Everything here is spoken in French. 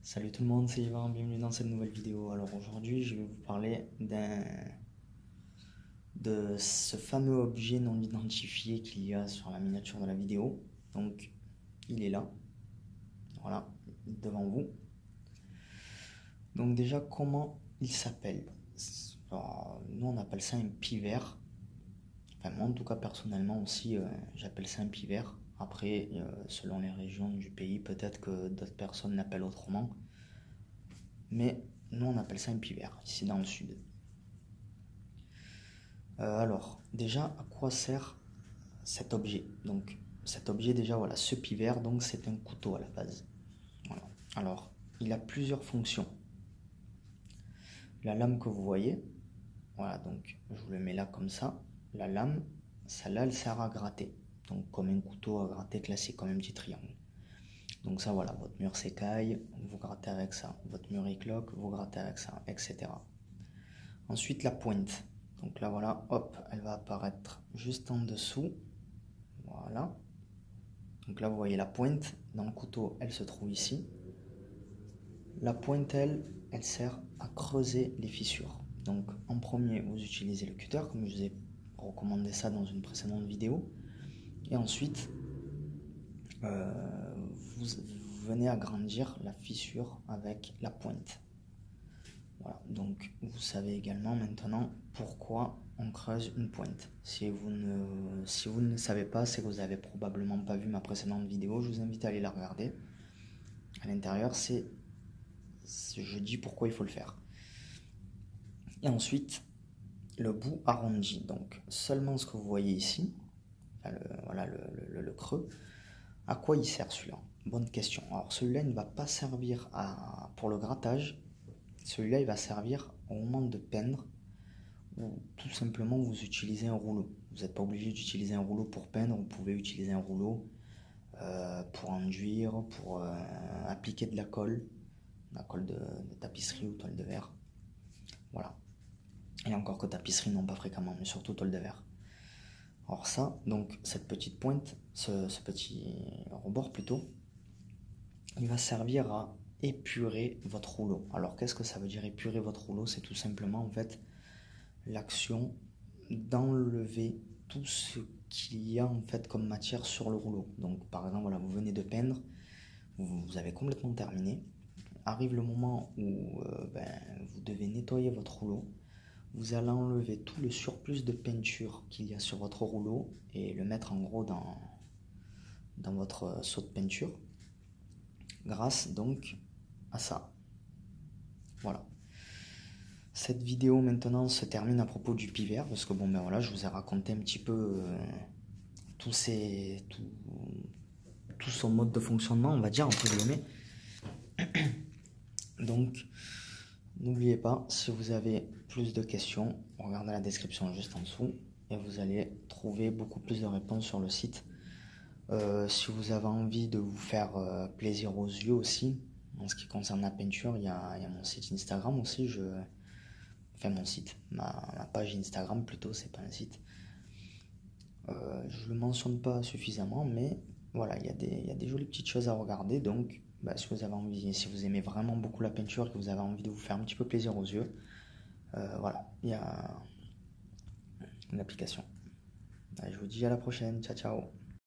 Salut tout le monde, c'est Yvan, bienvenue dans cette nouvelle vidéo. Alors aujourd'hui, je vais vous parler de ce fameux objet non identifié qu'il y a sur la miniature de la vidéo. Donc, il est là, voilà, devant vous. Donc déjà, comment il s'appelle? Nous, on appelle ça un pivert. Enfin, moi, en tout cas, personnellement aussi, j'appelle ça un pivert. Après, selon les régions du pays, peut-être que d'autres personnes l'appellent autrement. Mais nous, on appelle ça un pivert, ici dans le sud. Alors, déjà, à quoi sert cet objet? Donc, cet objet, déjà, voilà, ce pivert, donc c'est un couteau à la base. Voilà. Alors, il a plusieurs fonctions. La lame que vous voyez, voilà, donc je vous le mets là comme ça. La lame, celle-là, elle sert à gratter. Donc, comme un couteau à gratter classique, comme un petit triangle. Donc ça, voilà, votre mur s'écaille, vous grattez avec ça. Votre mur écloque, vous grattez avec ça, etc. Ensuite, la pointe. Donc là, voilà, hop, elle va apparaître juste en dessous. Voilà. Donc là, vous voyez la pointe. Dans le couteau, elle se trouve ici. La pointe, elle sert à creuser les fissures. Donc en premier, vous utilisez le cutter, comme je vous ai recommandé ça dans une précédente vidéo. Et ensuite, vous venez agrandir la fissure avec la pointe. Voilà, donc vous savez également maintenant pourquoi on creuse une pointe. Si vous ne le savez pas, c'est que vous n'avez probablement pas vu ma précédente vidéo, je vous invite à aller la regarder. À l'intérieur, je dis pourquoi il faut le faire. Et ensuite, le bout arrondi, donc seulement ce que vous voyez ici, voilà le creux. À quoi il sert celui-là? Bonne question. Alors celui-là, il ne va pas servir pour le grattage. Celui-là, il va servir au moment de peindre, ou tout simplement vous utilisez un rouleau. Vous n'êtes pas obligé d'utiliser un rouleau pour peindre, vous pouvez utiliser un rouleau pour enduire, pour appliquer de la colle de tapisserie ou toile de verre. Voilà. Et encore que tapisserie, non pas fréquemment, mais surtout toile de verre. Alors ça, donc cette petite pointe, ce petit rebord plutôt, il va servir à épurer votre rouleau. Alors qu'est-ce que ça veut dire épurer votre rouleau? C'est tout simplement en fait l'action d'enlever tout ce qu'il y a en fait comme matière sur le rouleau. Donc par exemple, voilà, vous venez de peindre, vous avez complètement terminé. Arrive le moment où vous devez nettoyer votre rouleau. Vous allez enlever tout le surplus de peinture qu'il y a sur votre rouleau et le mettre en gros dans votre seau de peinture. Grâce donc à ça. Voilà. Cette vidéo maintenant se termine à propos du pivert parce que bon ben voilà, je vous ai raconté un petit peu tout son mode de fonctionnement, on va dire entre guillemets. Donc n'oubliez pas, si vous avez plus de questions, regardez la description juste en dessous et vous allez trouver beaucoup plus de réponses sur le site. Si vous avez envie de vous faire plaisir aux yeux aussi, en ce qui concerne la peinture, il y a mon site Instagram aussi, enfin mon site, ma page Instagram plutôt, c'est pas un site. Je le mentionne pas suffisamment, mais voilà, il y a des jolies petites choses à regarder. Donc, si vous avez envie, si vous aimez vraiment beaucoup la peinture et que vous avez envie de vous faire un petit peu plaisir aux yeux, voilà, il y a une application. Je vous dis à la prochaine, ciao ciao.